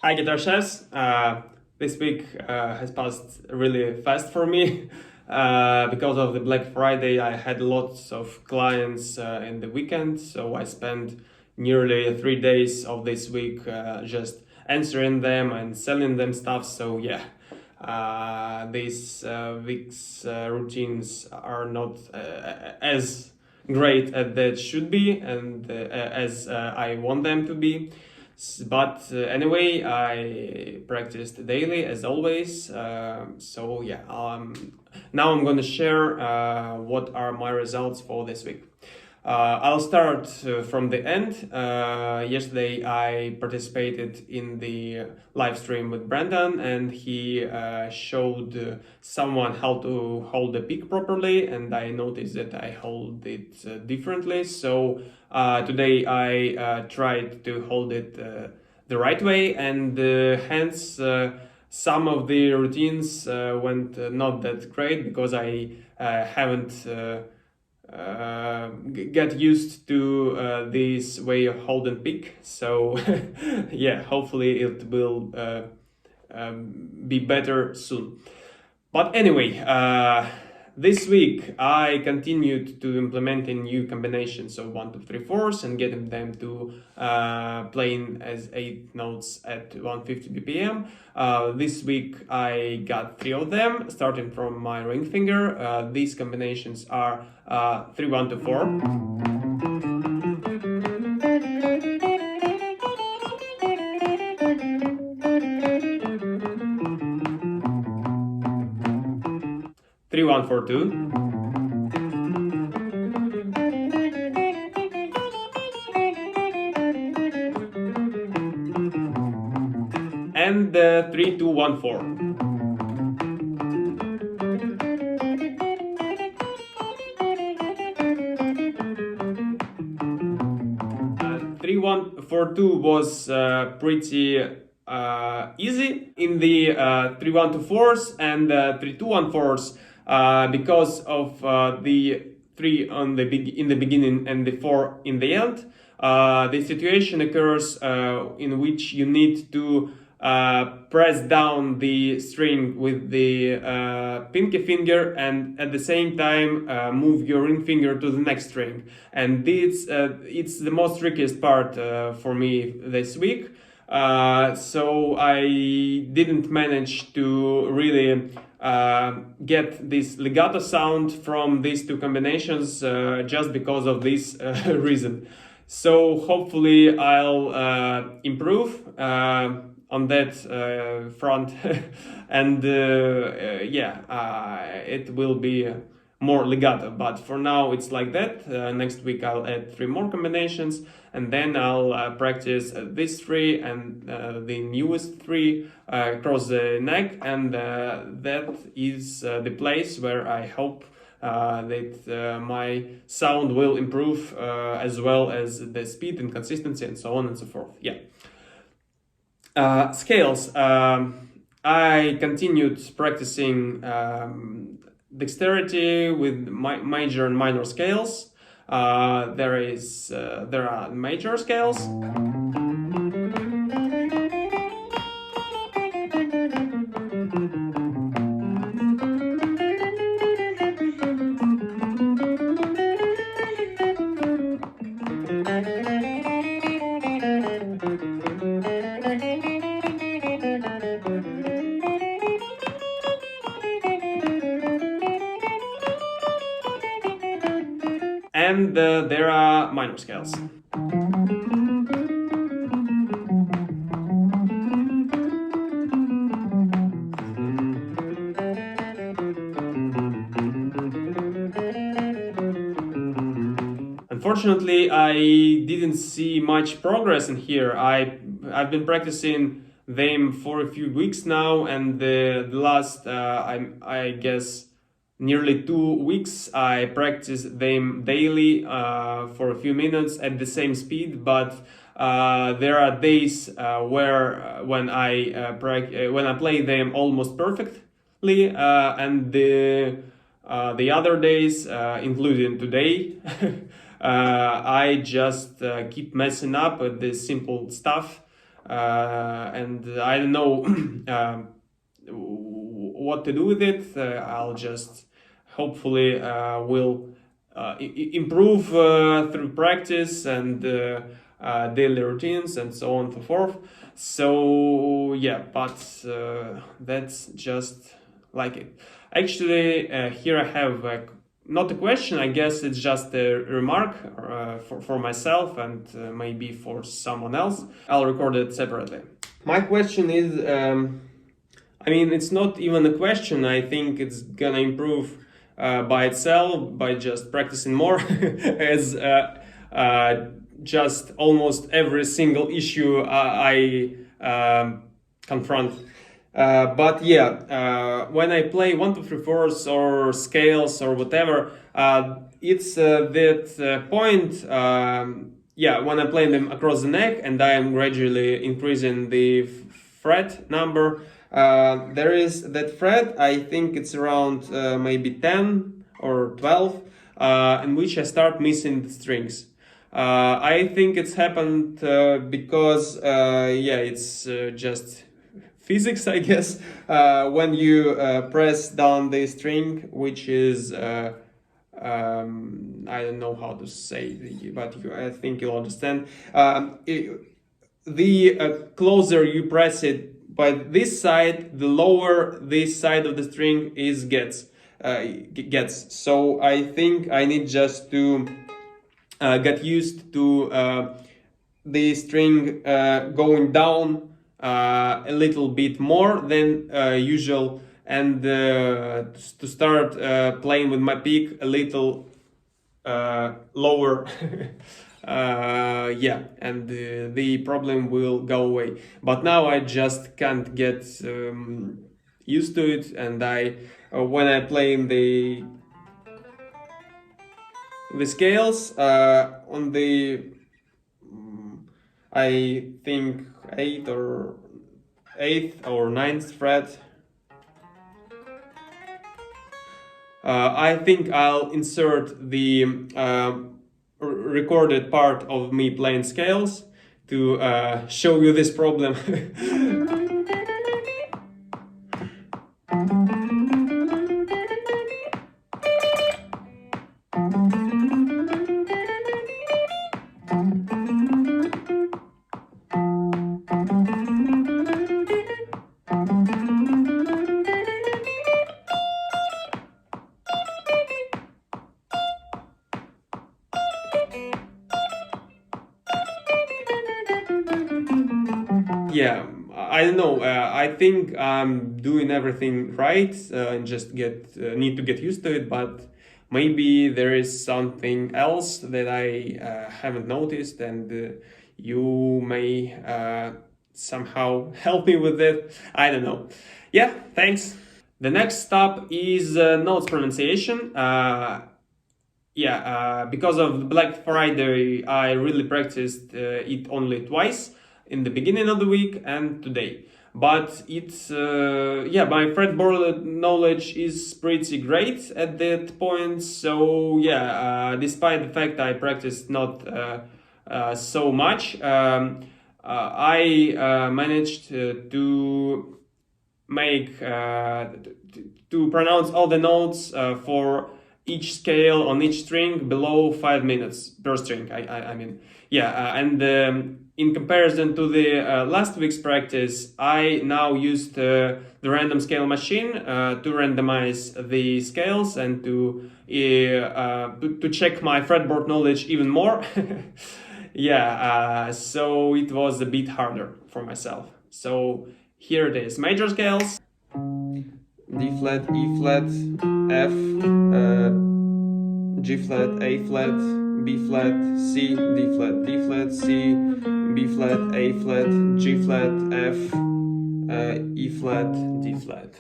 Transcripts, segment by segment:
Hi, Guitar Chefs. This week has passed really fast for me. Because of the Black Friday, I had lots of clients in the weekend, so I spent nearly 3 days of this week just answering them and selling them stuff. So, yeah, these week's routines are not as great as they should be and as I want them to be. But anyway, I practiced daily as always. So yeah, now I'm gonna share what are my results for this week. I'll start from the end. Yesterday, I participated in the live stream with Brandon, and he showed someone how to hold the pick properly, and I noticed that I hold it differently. So today, I tried to hold it the right way, and hence some of the routines went not that great because I haven't. Get used to this way of hold and pick. So yeah, hopefully it will be better soon. But anyway, this week I continued to implementing new combinations of 1, 2, 3, 4s and getting them to playing as 8 notes at 150 BPM. This week I got 3 of them, starting from my ring finger. These combinations are 3, 1, 2, 4. 3, 1, 4, 2. And 3, 2, 1, 4. Three, 1, 4, 2 was pretty easy in the 3, 1, 2, 4s and 3, 2, 1, 4s because of the 3 on in the beginning and the 4 in the end. The situation occurs in which you need to press down the string with the pinky finger and at the same time move your ring finger to the next string. And this it's the most trickiest part for me this week. So I didn't manage to really get this legato sound from these two combinations just because of this reason. So hopefully I'll improve on that front and it will be more legato, but for now it's like that. Next week I'll add 3 more combinations and then I'll practice these 3 and the newest 3 across the neck, and that is the place where I hope that my sound will improve as well as the speed and consistency and so on and so forth. Yeah. Scales. I continued practicing dexterity with major and minor scales. There are major scales. And there are minor scales. Unfortunately, I didn't see much progress in here. I've been practicing them for a few weeks now, and the last I guess nearly 2 weeks I practice them daily for a few minutes at the same speed. But there are days where when I play them almost perfectly, and the other days, including today, I just keep messing up with this simple stuff. and I don't know what to do with it. I'll just hopefully will improve through practice and daily routines and so on and so forth. So yeah, but that's just like it. Actually, here I have not a question, I guess it's just a remark for myself and maybe for someone else. I'll record it separately. My question is, I mean, it's not even a question. I think it's gonna improve by itself by just practicing more, as just almost every single issue I confront. But yeah, when I play 1, 2, 3, 4s or scales or whatever, it's that point. Yeah, when I'm playing them across the neck and I am gradually increasing the fret number, there is that fret, I think it's around maybe 10 or 12, in which I start missing the strings. I think it's happened because, yeah, it's just physics, I guess. When you press down the string, which is I don't know how to say, but I think you'll understand. The closer you press it by this side, the lower this side of the string gets. So I think I need just to get used to the string going down a little bit more than usual, and to start playing with my pick a little lower. Yeah, and the problem will go away. But now I just can't get used to it, and I when I play in the scales on the I think 8th or 9th fret, I think I'll insert the recorded part of me playing scales to show you this problem. Yeah, I don't know. I think I'm doing everything right and just need to get used to it. But maybe there is something else that I haven't noticed, and you may somehow help me with it. I don't know. Yeah, thanks. The next stop is notes pronunciation. Yeah, because of Black Friday, I really practiced it only twice, in the beginning of the week and today. But it's, yeah, my fretboard knowledge is pretty great at that point. So yeah, despite the fact I practiced not so much, I managed to make, to pronounce all the notes for each scale on each string below 5 minutes per string. I mean, yeah, and in comparison to the last week's practice, I now used the random scale machine to randomize the scales and to check my fretboard knowledge even more. Yeah, so it was a bit harder for myself. So here it is: major scales. D flat, E flat, F, G flat, A flat, B flat, C, D flat, D flat, C, B flat, A flat, G flat, F, E flat, D flat,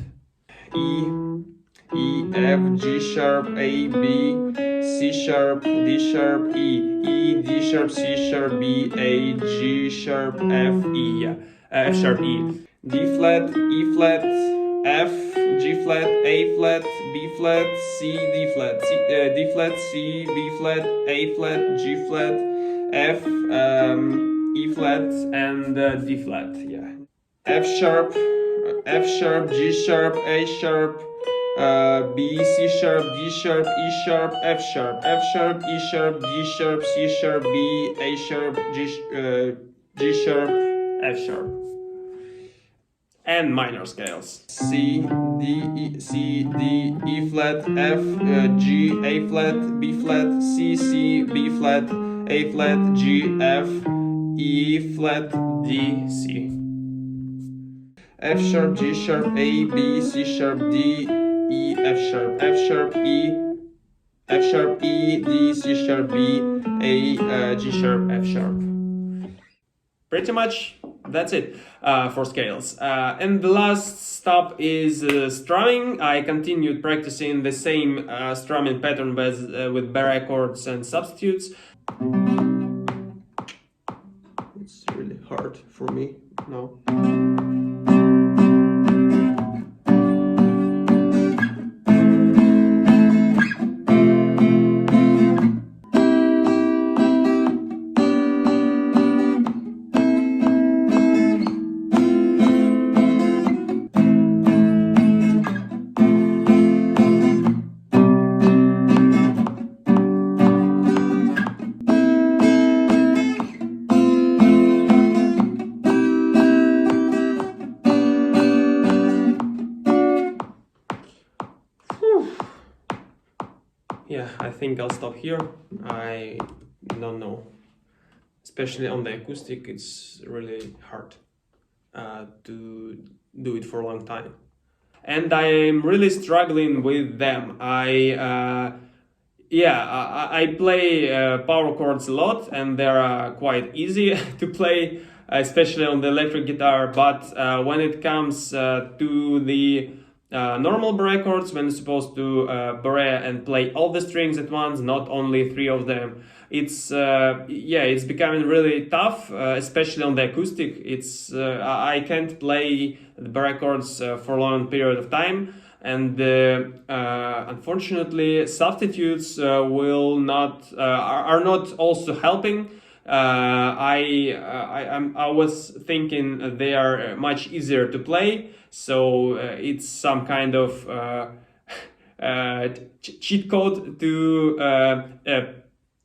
E, F, G sharp, A, B, C sharp, D sharp, E, D sharp, C sharp, B, A, G sharp, F, E, yeah, F sharp, E, D flat, E flat, F, G flat, A flat, B flat, C, D flat, D flat, C, B flat, A flat, G flat, F, E flat, and D flat. Yeah. F sharp, G sharp, A sharp, B, C sharp, D sharp, E sharp, F sharp, E sharp, D sharp, C sharp, B, A sharp, G sharp, F sharp. And minor scales: C, D, E flat, F, G, A flat, B flat, C, B flat, A flat, G, F, E flat, D, C. F sharp, G sharp, A, B, C sharp, D, E, F sharp, E, D, C sharp, B, A, G sharp, F sharp. Pretty much that's it for scales. And the last stop is strumming. I continued practicing the same strumming pattern with barre chords and substitutes. It's really hard for me now. Yeah, I think I'll stop here. I don't know. Especially on the acoustic, it's really hard to do it for a long time. And I'm really struggling with them. I play power chords a lot, and they're quite easy to play, especially on the electric guitar. But when it comes to the normal barre chords, when you're supposed to barre and play all the strings at once, not only 3 of them, it's becoming really tough, especially on the acoustic. I can't play the barre chords for a long period of time, and unfortunately substitutes are not also helping. I was thinking they are much easier to play, so it's some kind of cheat code to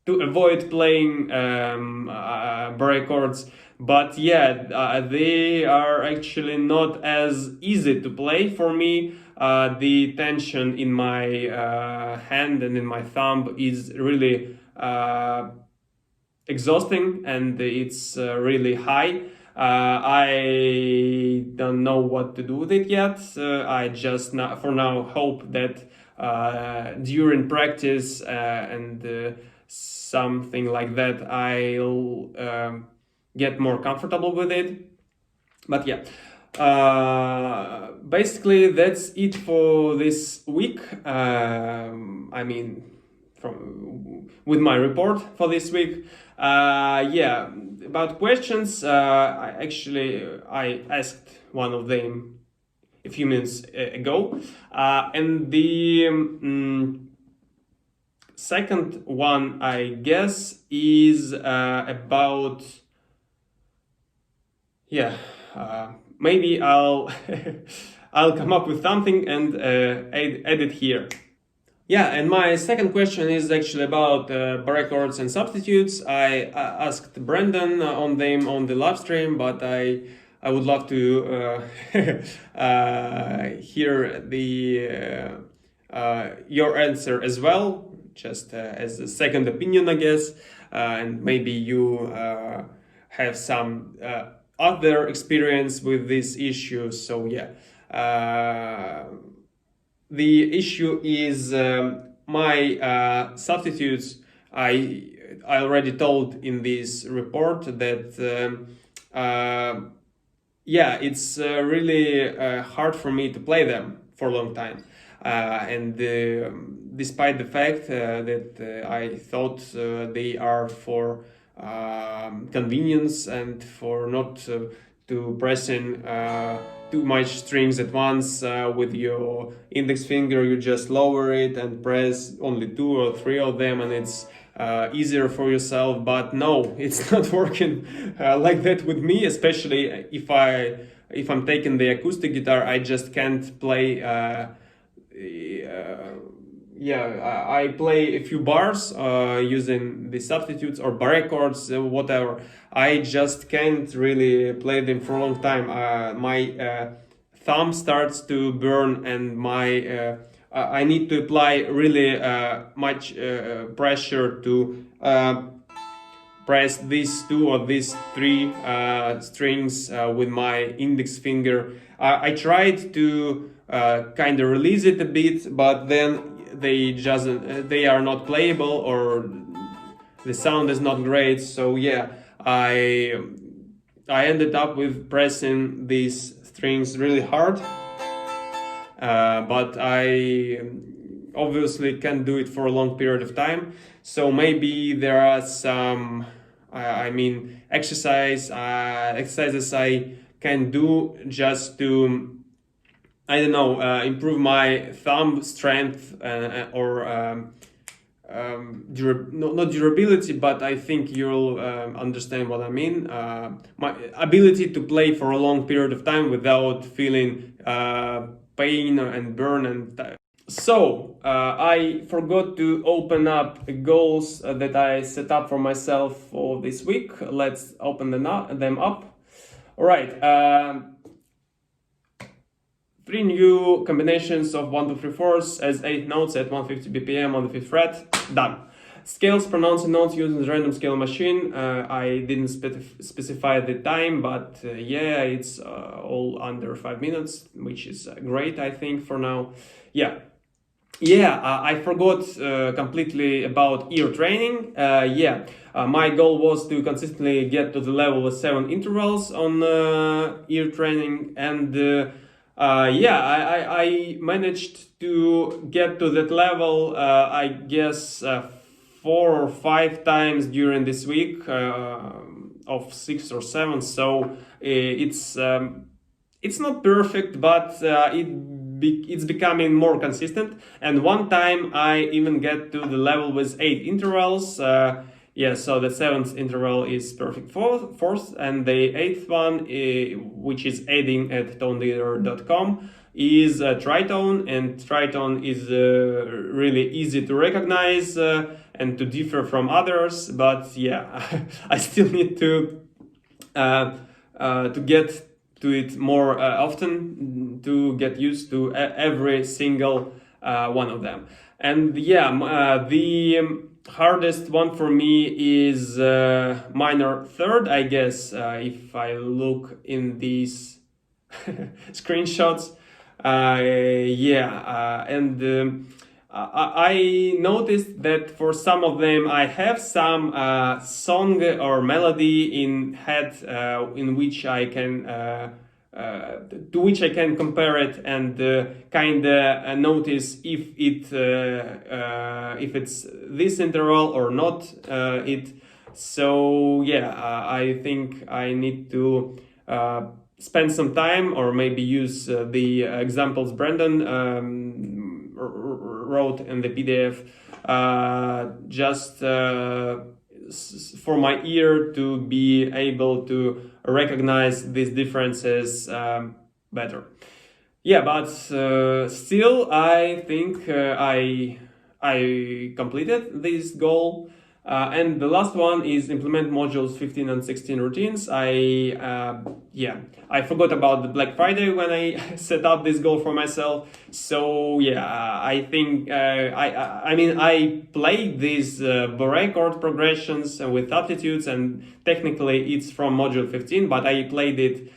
avoid playing barre chords. But yeah, they are actually not as easy to play for me. The tension in my hand and in my thumb is really exhausting, and it's really high. I don't know what to do with it yet. I just for now hope that during practice and something like that, I'll get more comfortable with it. But yeah, basically that's it for this week. With my report for this week. About questions, I asked one of them a few minutes ago, and the second one, I guess, is about maybe I'll I'll come up with something and add it here. Yeah, and my second question is actually about barre chords and substitutes. I asked Brandon on them on the live stream, but I would love to hear your answer as well, just as a second opinion, I guess, and maybe you have some other experience with this issue. So yeah. The issue is my substitutes. I already told in this report that it's really hard for me to play them for a long time, and despite the fact that I thought they are for convenience and for not to pressing too much strings at once. With your index finger you just lower it and press only 2 or 3 of them, and it's easier for yourself, but no, it's not working like that with me, especially if I'm taking the acoustic guitar. I just can't play. I play a few bars using the substitutes or barre chords, whatever. I just can't really play them for a long time. My thumb starts to burn, and I need to apply really much pressure to press these two or these three strings with my index finger. I tried to kind of release it a bit, but then they are not playable, or the sound is not great. So yeah, I ended up with pressing these strings really hard, but I obviously can't do it for a long period of time. So maybe there are some exercises I can do just to, I don't know, improve my thumb strength or not durability, but I think you'll understand what I mean. My ability to play for a long period of time without feeling pain and burn. And so I forgot to open up goals that I set up for myself for this week. Let's open them up. All right. 3 new combinations of 1, 2, 3, 4s as 8 notes at 150 BPM on the 5th fret. Done. Scales, pronouncing notes using the random scale machine. I didn't specify the time, but yeah, it's all under 5 minutes, which is great, I think, for now. I forgot completely about ear training. My goal was to consistently get to the level of 7 intervals on ear training, and I managed to get to that level, I guess, 4 or 5 times during this week, of 6 or 7. So it's not perfect, but it's becoming more consistent. And one time I even get to the level with 8 intervals. So the 7th interval is perfect fourth, and the 8th one, which is adding at toneleader.com, is tritone, and tritone is really easy to recognize and to differ from others. But yeah, I still need to get to it more often, to get used to every single one of them. And the hardest one for me is minor third, I guess, if I look in these screenshots. I noticed that for some of them I have some song or melody in head in which I can to which I can compare it and kind of notice if it's this interval or not So I think I need to spend some time, or maybe use the examples Brandon wrote in the PDF, just for my ear to be able to recognize these differences better. But still, I think I completed this goal. And the last one is implement modules 15 and 16 routines. I forgot about the Black Friday when I set up this goal for myself. So I think I played these barre chord progressions with aptitudes, and technically it's from module 15, but I played it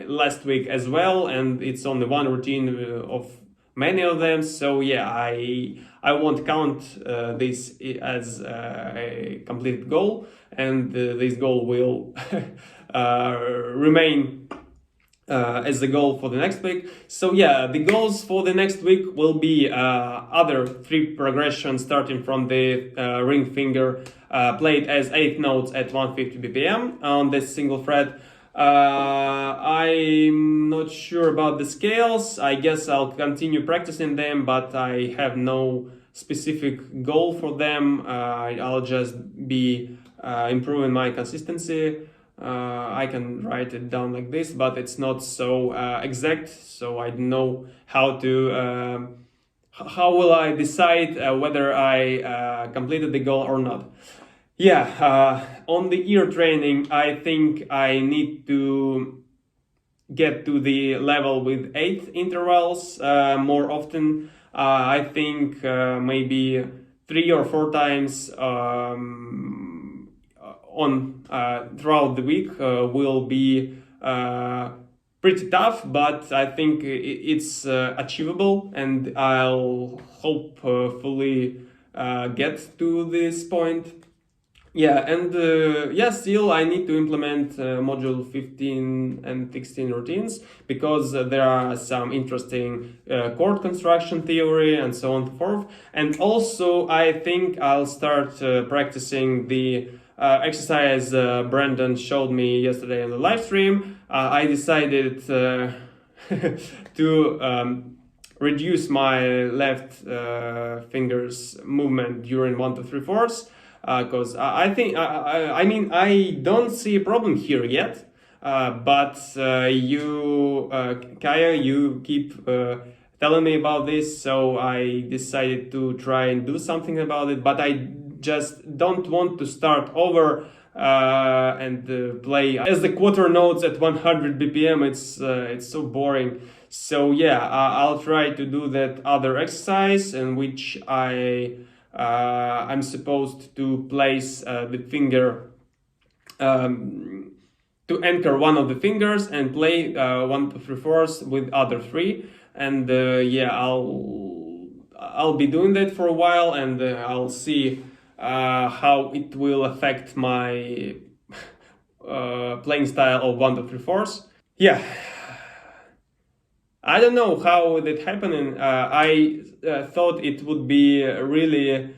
last week as well, and it's only one routine of many of them. So I won't count this as a complete goal, and this goal will remain as the goal for the next week. So the goals for the next week will be other 3 progressions starting from the ring finger, played as 8 notes at 150 BPM on this single fret. I'm not sure about the scales. I guess I'll continue practicing them, but I have no specific goal for them. I'll just be improving my consistency. I can write it down like this, but it's not so exact, so I don't know how will I decide whether I completed the goal or not. Yeah, on the ear training, I think I need to get to the level with 8 intervals more often. I think maybe 3 or 4 times on throughout the week will be pretty tough, but I think it's achievable, and I'll hopefully get to this point. Yeah, and still I need to implement module 15 and 16 routines, because there are some interesting chord construction theory and so on and so forth. And also I think I'll start practicing the exercise Brandon showed me yesterday in the live stream. I decided to reduce my left fingers movement during 1 to 3 fourths, because I think I mean I don't see a problem here yet, but you Kaya, you keep telling me about this, so I decided to try and do something about it, but I just don't want to start over and play as the quarter notes at 100 BPM. It's so boring. So yeah, I'll try to do that other exercise in which I'm supposed to place the finger to anchor one of the fingers and play 1 to 3 fourths with other 3. And yeah, I'll be doing that for a while, and I'll see how it will affect my playing style of 1 to 3 fourths. Yeah, I don't know how that happened. I thought it would be a really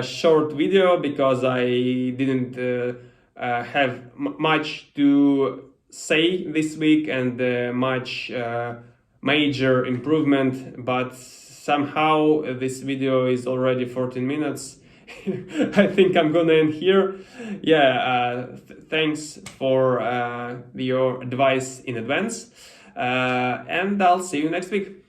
short video, because I didn't have much to say this week, and much major improvement, but somehow this video is already 14 minutes. I think I'm gonna end here. Yeah, thanks for your advice in advance, and I'll see you next week.